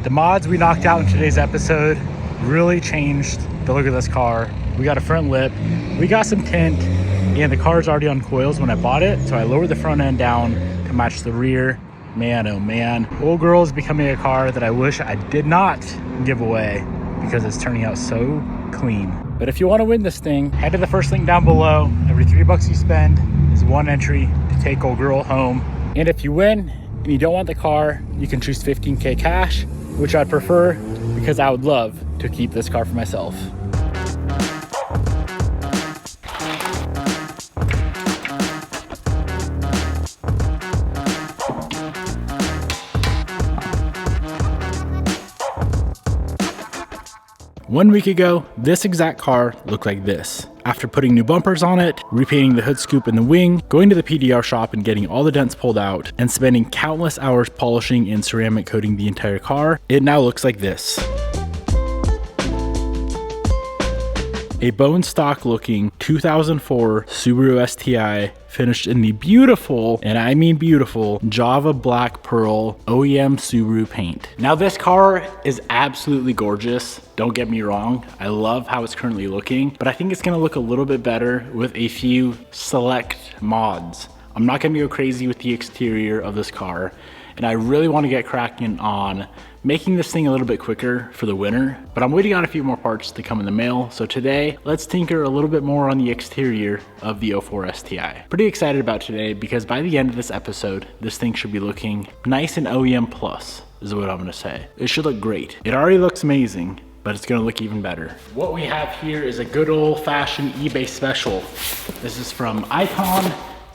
The mods we knocked out in today's episode really changed the look of this car. We got a front lip, we got some tint, and the car's already on coils when I bought it, so I lowered the front end down to match the rear. Man, oh man. Old Girl is becoming a car that I wish I did not give away because it's turning out so clean. But if you want to win this thing, head to the first link down below. Every $3 you spend is one entry to take Old Girl home. And if you win and you don't want the car, you can choose 15K cash, which I'd prefer because I would love to keep this car for myself. One week ago, this exact car looked like this. After putting new bumpers on it, repainting the hood scoop and the wing, going to the PDR shop and getting all the dents pulled out, and spending countless hours polishing and ceramic coating the entire car, it now looks like this. A bone stock looking 2004 Subaru STI finished in the beautiful, and I mean beautiful, Java Black Pearl OEM Subaru paint. Now this car is absolutely gorgeous. Don't get me wrong. I love how it's currently looking, but I think it's gonna look a little bit better with a few select mods. I'm not gonna go crazy with the exterior of this car, and I really wanna get cracking on making this thing a little bit quicker for the winter, but I'm waiting on a few more parts to come in the mail. So today, let's tinker a little bit more on the exterior of the 04 STI. Pretty excited about today because by the end of this episode, this thing should be looking nice and OEM plus, is what I'm gonna say. It should look great. It already looks amazing, but it's gonna look even better. What we have here is a good old fashioned eBay special. This is from Icon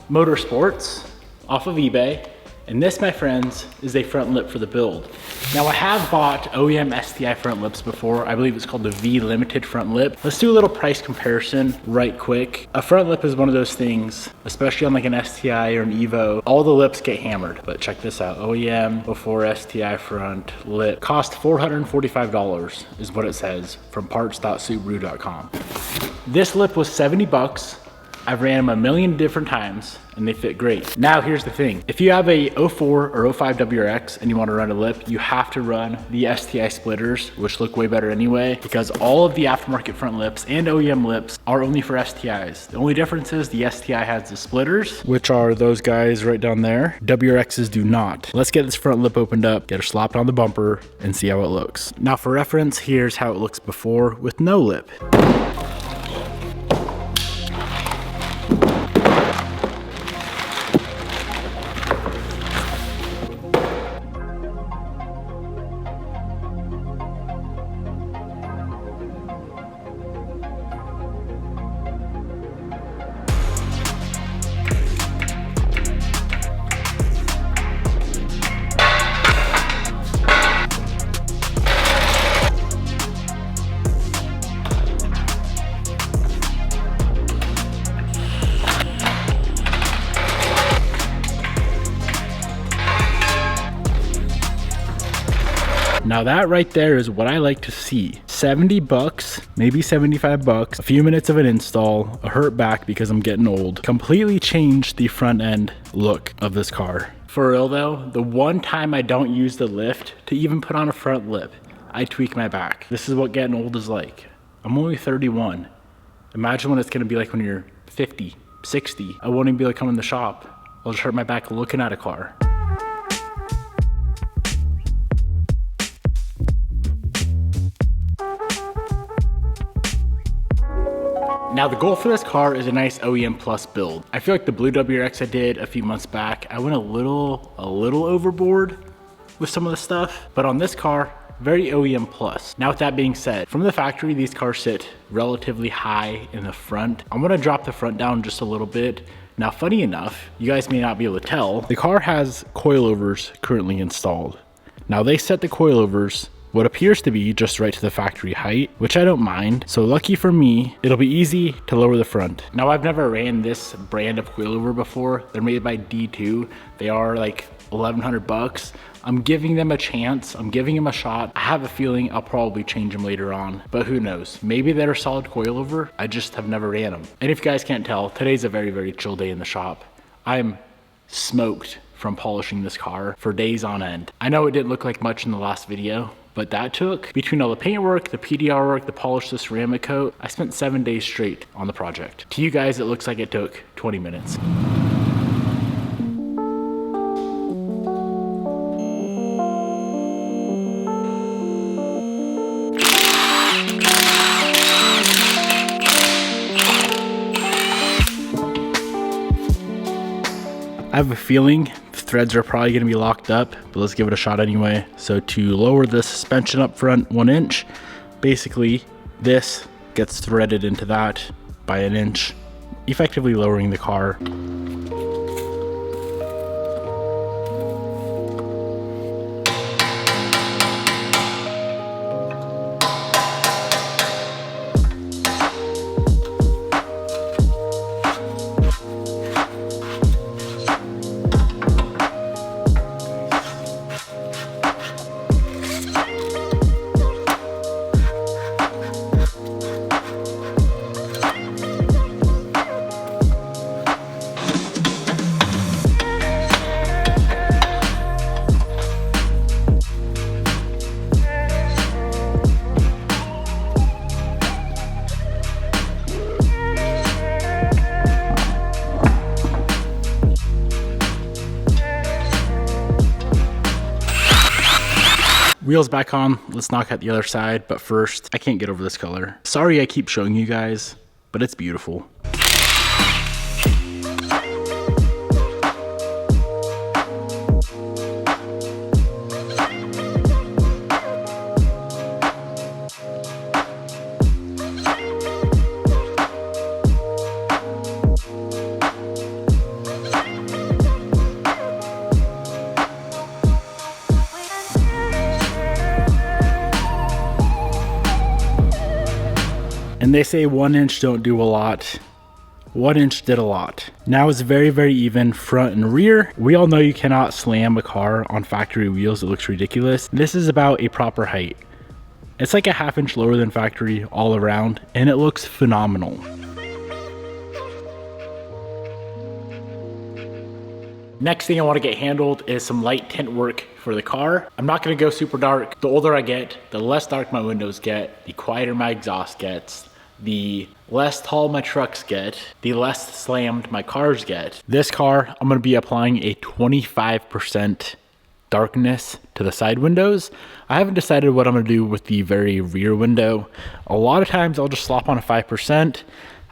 Motorsports off of eBay. And this, my friends, is a front lip for the build. Now I have bought OEM STI front lips before. I believe it's called the V Limited front lip. Let's do a little price comparison right quick. A front lip is one of those things, especially on like an STI or an Evo, all the lips get hammered. But check this out, OEM 04 STI front lip cost $445 is what it says from parts.subaru.com. This lip was 70 bucks. I've ran them a million different times and they fit great. Now here's the thing. If you have a 04 or 05 WRX and you want to run a lip, you have to run the STI splitters, which look way better anyway, because all of the aftermarket front lips and OEM lips are only for STIs. The only difference is the STI has the splitters, which are those guys right down there. WRXs do not. Let's get this front lip opened up, get her slapped on the bumper and see how it looks. Now for reference, here's how it looks before with no lip. Now that right there is what I like to see. 70 bucks, maybe 75 bucks, a few minutes of an install, a hurt back because I'm getting old, completely changed the front end look of this car. For real though, the one time I don't use the lift to even put on a front lip, I tweak my back. This is what getting old is like. I'm only 31. Imagine what it's gonna be like when you're 50, 60. I won't even be able to come in the shop. I'll just hurt my back looking at a car. Now the goal for this car is a nice OEM plus build. I feel like the blue WRX I did a few months back, I went a little overboard with some of the stuff, but on this car, very OEM plus. Now with that being said, from the factory, these cars sit relatively high in the front. I'm gonna drop the front down just a little bit. Now funny enough, you guys may not be able to tell, the car has coilovers currently installed. Now they set the coilovers what appears to be just right to the factory height, which I don't mind. So lucky for me, it'll be easy to lower the front. Now I've never ran this brand of coilover before. They're made by D2. They are like 1,100 bucks. I'm giving them a chance. I'm giving them a shot. I have a feeling I'll probably change them later on, but who knows? Maybe they're a solid coilover. I just have never ran them. And if you guys can't tell, today's a very, very chill day in the shop. I'm smoked from polishing this car for days on end. I know it didn't look like much in the last video, but that took, between all the paint work, the PDR work, the polish, the ceramic coat, I spent 7 days straight on the project. To you guys, it looks like it took 20 minutes. I have a feeling the threads are probably gonna be locked up, but let's give it a shot anyway. So to lower the suspension up front 1 inch, basically this gets threaded into that by 1 inch, effectively lowering the car. Wheels back on, let's knock out the other side, but first, I can't get over this color. Sorry I keep showing you guys, but it's beautiful. And they say 1 inch don't do a lot. 1 inch did a lot. Now it's very, very even front and rear. We all know you cannot slam a car on factory wheels. It looks ridiculous. This is about a proper height. It's like a 1/2 inch lower than factory all around, and it looks phenomenal. Next thing I want to get handled is some light tint work for the car. I'm not going to go super dark. The older I get, the less dark my windows get, the quieter my exhaust gets, the less tall my trucks get, the less slammed my cars get. This car, I'm going to be applying a 25% darkness to the side windows. I haven't decided what I'm going to do with the very rear window. A lot of times I'll just slop on a 5%.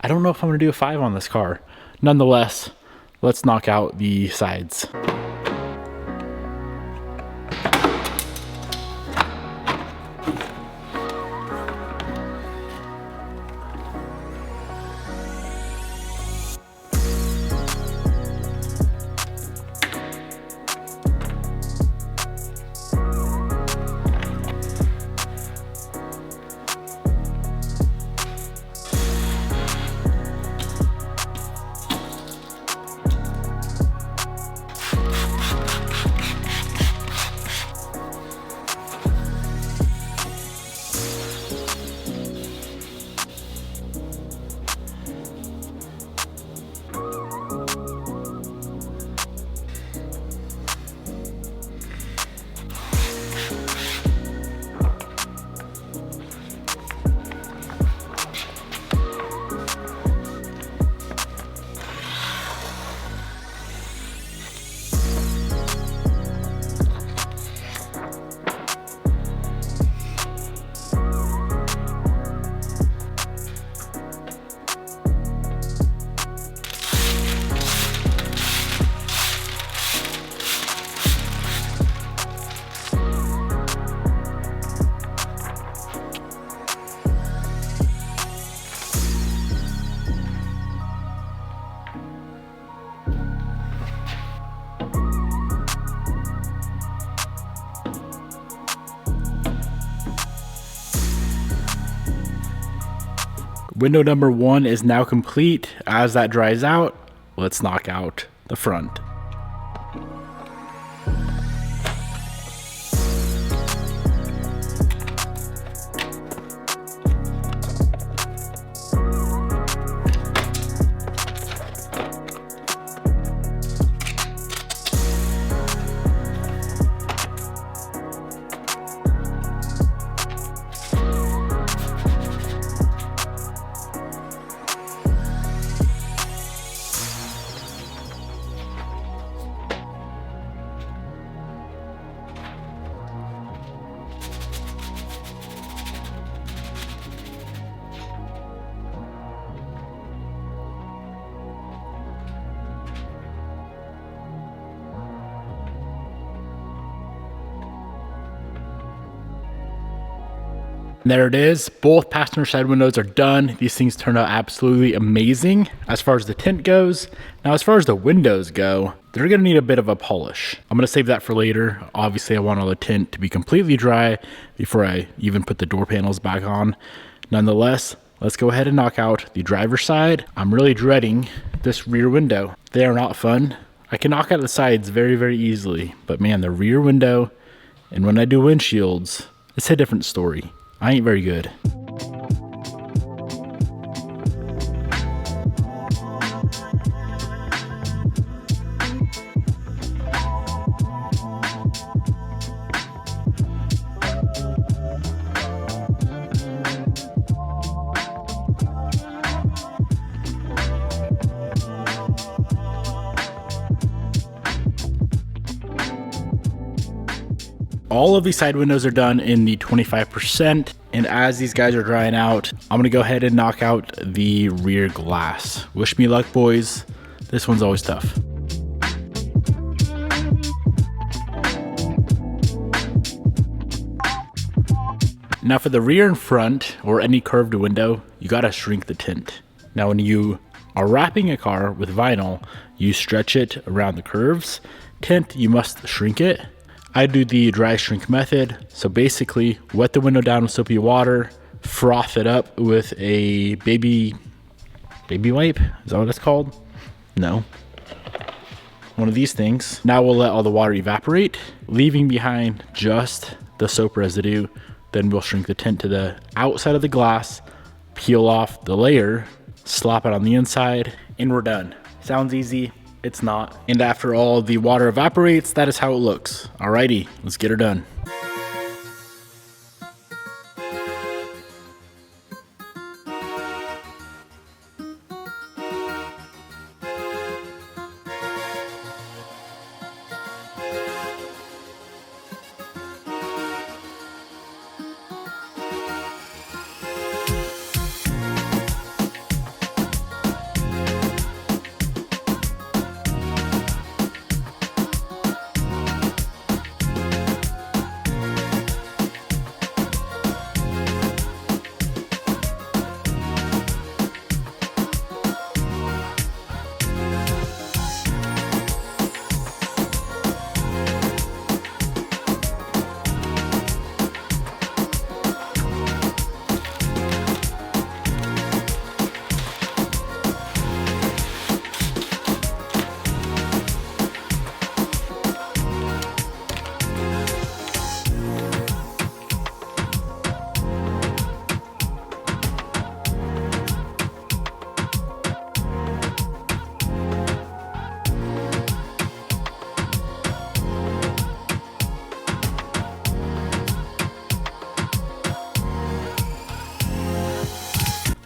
I don't know if I'm going to do a 5 on this car. Nonetheless, let's knock out the sides. Window number 1 is now complete. As that dries out, let's knock out the front. And there it is. Both passenger side windows are done. These things turned out absolutely amazing as far as the tint goes. Now, as far as the windows go, they're gonna need a bit of a polish. I'm gonna save that for later. Obviously, I want all the tint to be completely dry before I even put the door panels back on. Nonetheless, let's go ahead and knock out the driver's side. I'm really dreading this rear window. They are not fun. I can knock out the sides very, very easily, but man, the rear window, and when I do windshields, it's a different story. I ain't very good. All of these side windows are done in the 25%. And as these guys are drying out, I'm gonna go ahead and knock out the rear glass. Wish me luck, boys. This one's always tough. Now for the rear and front, or any curved window, you gotta shrink the tint. Now when you are wrapping a car with vinyl, you stretch it around the curves. Tint, you must shrink it. I do the dry shrink method. So basically, wet the window down with soapy water, froth it up with a baby wipe. Is that what it's called? No. One of these things. Now we'll let all the water evaporate, leaving behind just the soap residue. Then we'll shrink the tint to the outside of the glass, peel off the layer, slap it on the inside, and we're done. Sounds easy. It's not. And after all the water evaporates, that is how it looks. Alrighty, let's get her done.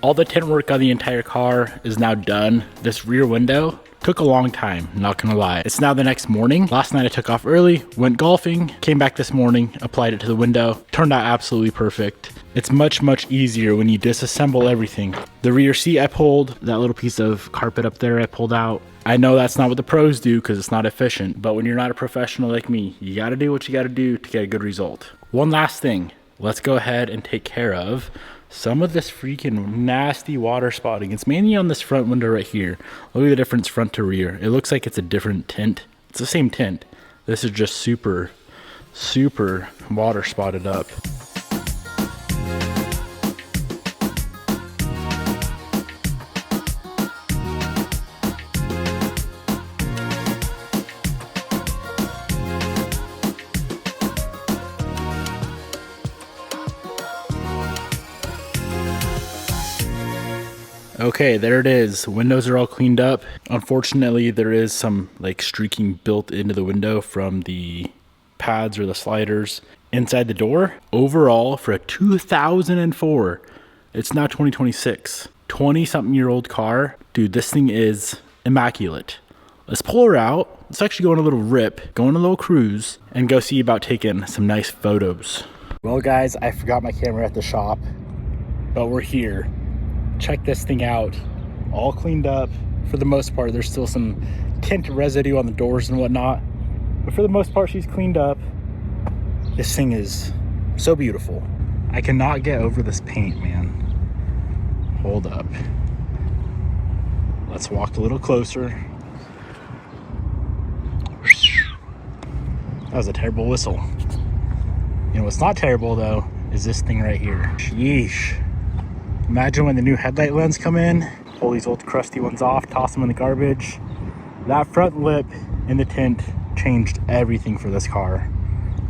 All the tint work on the entire car is now done. This rear window took a long time, not gonna lie. It's now the next morning. Last night I took off early, went golfing, came back this morning, applied it to the window. Turned out absolutely perfect. It's much, much easier when you disassemble everything. The rear seat I pulled, that little piece of carpet up there I pulled out. I know that's not what the pros do because it's not efficient, but when you're not a professional like me, you gotta do what you gotta do to get a good result. One last thing, let's go ahead and take care of some of this freaking nasty water spotting. It's mainly on this front window right here. Look at the difference front to rear. It looks like it's a different tint. It's the same tint. This is just super, super water spotted up. Okay, there it is. Windows are all cleaned up. Unfortunately, there is some like streaking built into the window from the pads or the sliders inside the door. Overall, for a 2004, it's now 2026, 20-something-year-old car. Dude, this thing is immaculate. Let's pull her out. Let's actually go on a little rip, go on a little cruise, and go see about taking some nice photos. Well, guys, I forgot my camera at the shop, but we're here. Check this thing out, all cleaned up. For the most part, there's still some tint residue on the doors and whatnot, but for the most part, she's cleaned up. This thing is so beautiful. I cannot get over this paint, man. Hold up. Let's walk a little closer. That was a terrible whistle. You know what's not terrible though is this thing right here. Sheesh. Imagine when the new headlight lens come in, pull these old crusty ones off, toss them in the garbage. That front lip and the tint changed everything for this car.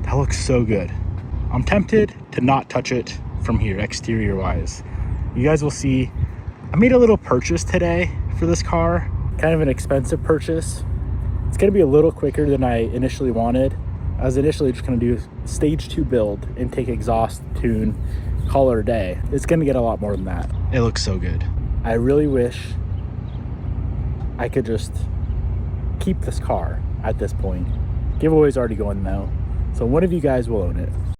That looks so good. I'm tempted to not touch it from here, exterior wise. You guys will see. I made a little purchase today for this car, kind of an expensive purchase. It's gonna be a little quicker than I initially wanted. I was initially just gonna do stage 2 build, intake, exhaust, tune, call it a day. It's gonna get a lot more than that. It looks so good. I really wish I could just keep this car at this point. Giveaway's already going though, so one of you guys will own it.